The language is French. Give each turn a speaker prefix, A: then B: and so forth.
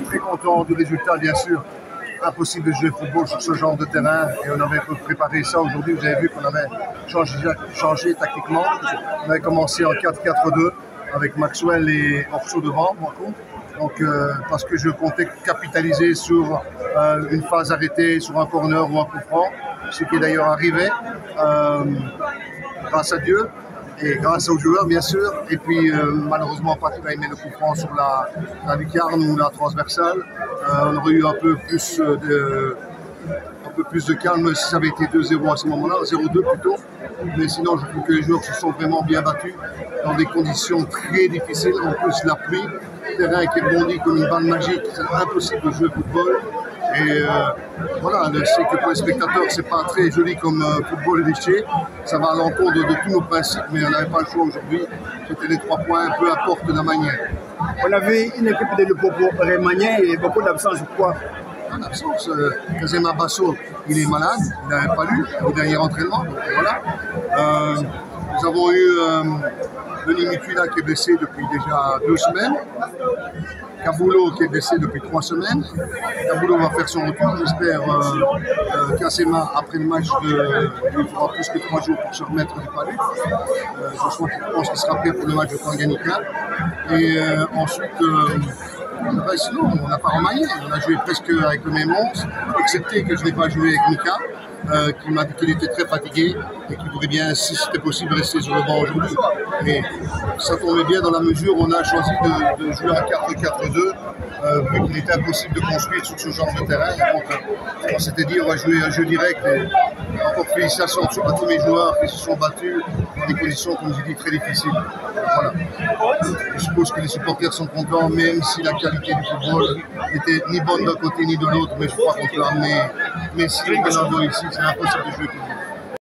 A: Très content du résultat, bien sûr. Impossible de jouer au football sur ce genre de terrain et on avait préparé ça aujourd'hui. Vous avez vu qu'on avait changé tactiquement. On avait commencé en 4-4-2 avec Maxwell et Orso devant, donc parce que je comptais capitaliser sur une phase arrêtée, sur un corner ou un coup franc, ce qui est d'ailleurs arrivé grâce à Dieu. Et grâce aux joueurs, bien sûr. Et puis, malheureusement, Patrick a aimé le coup franc sur la lucarne ou la transversale. On aurait eu un peu plus de calme si ça avait été 2-0 à ce moment-là, 0-2 plutôt. Mais sinon, je trouve que les joueurs se sont vraiment bien battus dans des conditions très difficiles. En plus, la pluie, terrain qui rebondit comme une balle magique. C'est impossible de jouer au football. Et voilà, je sais que pour les spectateurs, c'est pas très joli comme football léché. Ça va à l'encontre de tous nos principes, mais on n'avait pas le choix aujourd'hui. C'était les 3 points, peu importe la manière.
B: On avait une équipe de Lupopo rémanienne et beaucoup d'absence, pourquoi?
A: En absence, Kazema Basso, il est malade, il n'avait pas lu au dernier entraînement. Donc voilà. Nous avons eu Denis Mutula qui est blessé depuis déjà 2 semaines. Kabulo qui est blessé depuis 3 semaines. Kabulo va faire son retour. J'espère Kassema, après le match, il faudra plus que 3 jours pour se remettre du palais. Je pense qu'il sera prêt pour le match de Tanganyika. Et ensuite, sinon, on n'a pas remanié. On a joué presque avec le même 11, excepté que je n'ai pas joué avec Mika. Qui m'a dit qu'il était très fatigué et qu'il voudrait bien, si c'était possible, rester sur le banc aujourd'hui. Mais ça tombait bien dans la mesure où on a choisi de jouer en 4-4-2, vu qu'il était impossible de construire sur ce genre de terrain. Donc, on s'était dit on va jouer un jeu direct. Et encore félicitations à tous mes joueurs qui se sont battus dans des conditions, comme j'ai dit, très difficiles. Voilà. Je suppose que les supporters sont contents, même si la qualité du football n'était ni bonne d'un côté ni de l'autre, mais je crois qu'on peut amener Messi et Ronaldo ici. C'est impossible de jouer pour lui.